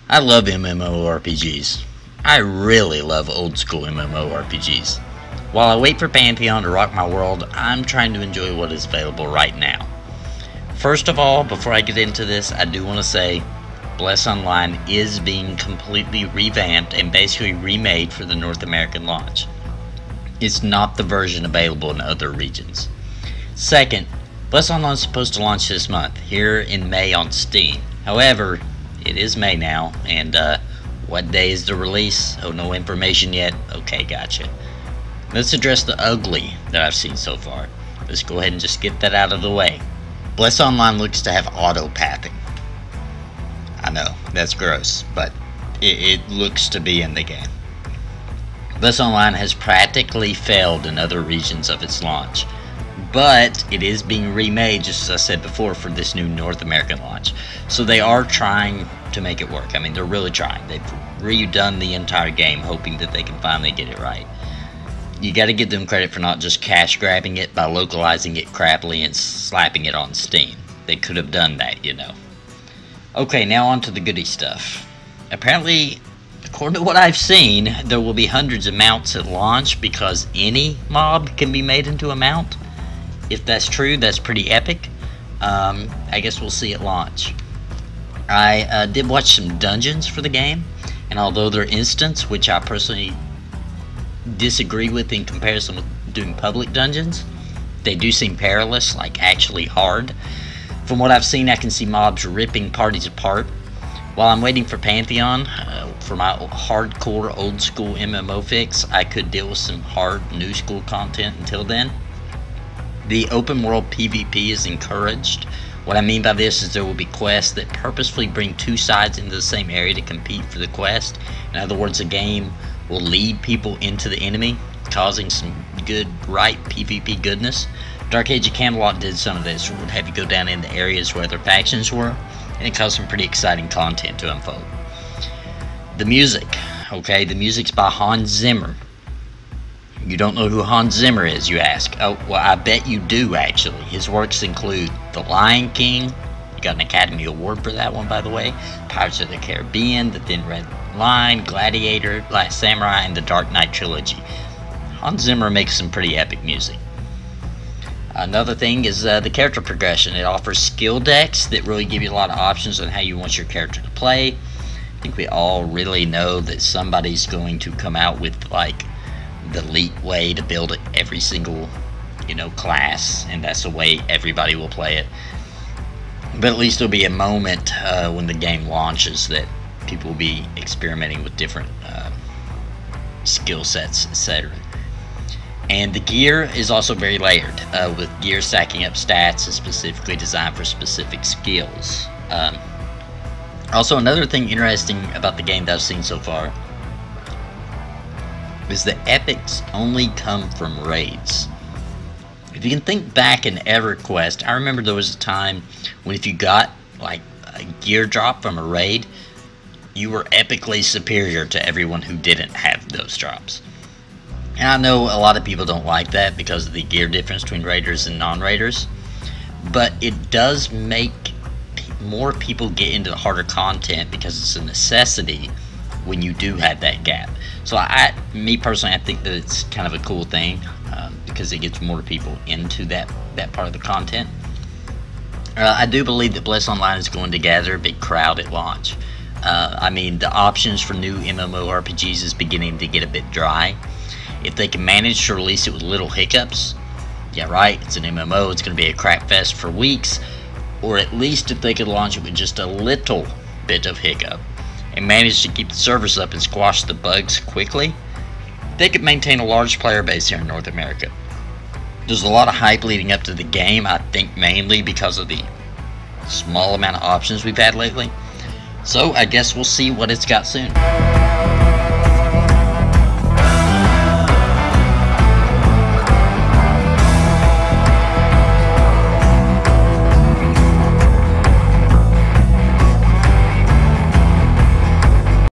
I love MMORPGs. I really love old school MMORPGs. While I wait for Pantheon to rock my world, I'm trying to enjoy what is available right now. First of all, before I get into this, I do want to say Bless Online is being completely revamped and basically remade for the North American launch. It's not the version available in other regions. Second, Bless Online is supposed to launch this month, here in May on Steam. However, it is May now, and what day is the release? Oh, no information yet? Okay, gotcha. Let's address the ugly that I've seen so far. Let's go ahead and just get that out of the way. Bless Online looks to have auto-pathing. I know, that's gross, but it looks to be in the game. Bless Online has practically failed in other regions of its launch, but it is being remade, just as I said before, for this new North American launch. So they are trying to make it work. I mean, they're really trying. They've redone the entire game, hoping that they can finally get it right. You gotta give them credit for not just cash grabbing it by localizing it crappily and slapping it on Steam. They could have done that, you know. Okay, now on to the goody stuff. Apparently, according to what I've seen, there will be hundreds of mounts at launch because any mob can be made into a mount. If that's true, that's pretty epic. I guess we'll see at launch. I did watch some dungeons for the game, and although they're instants, which I personally disagree with in comparison with doing public dungeons, they do seem perilous, like actually hard. From what I've seen, I can see mobs ripping parties apart. While I'm waiting for Pantheon, for my hardcore old school MMO fix, I could deal with some hard new school content until then. The open world PvP is encouraged. What I mean by this is there will be quests that purposefully bring two sides into the same area to compete for the quest. In other words, the game will lead people into the enemy, causing some good, right PvP goodness. Dark Age of Camelot did some of this. It would have you go down into areas where other factions were, and it caused some pretty exciting content to unfold. The music. Okay, the music's by Hans Zimmer. You don't know who Hans Zimmer is, you ask? Oh, well, I bet you do, actually. His works include The Lion King. He got an Academy Award for that one, by the way. Pirates of the Caribbean, The Thin Red Line, Gladiator, Last Samurai, and the Dark Knight trilogy. Hans Zimmer makes some pretty epic music. Another thing is the character progression. It offers skill decks that really give you a lot of options on how you want your character to play. I think we all really know that somebody's going to come out with, like, the elite way to build every single, class, and that's the way everybody will play it. But at least there'll be a moment when the game launches that people will be experimenting with different skill sets, etc. And the gear is also very layered, with gear stacking up stats and specifically designed for specific skills. Also, another thing interesting about the game that I've seen so far is the epics only come from raids. If you can think back in EverQuest, I remember there was a time when if you got like a gear drop from a raid, you were epically superior to everyone who didn't have those drops. And I know a lot of people don't like that because of the gear difference between raiders and non-raiders, but it does make more people get into the harder content because it's a necessity when you do have that gap. So me personally, I think that it's kind of a cool thing because it gets more people into that part of the content. I do believe that Bless Online is going to gather a big crowd at launch. I mean, the options for new MMORPGs is beginning to get a bit dry. If they can manage to release it with little hiccups, yeah, right, it's an MMO, it's going to be a crap fest for weeks, or at least if they could launch it with just a little bit of hiccup and manage to keep the servers up and squash the bugs quickly, they could maintain a large player base here in North America. There's a lot of hype leading up to the game, I think mainly because of the small amount of options we've had lately. So I guess we'll see what it's got soon.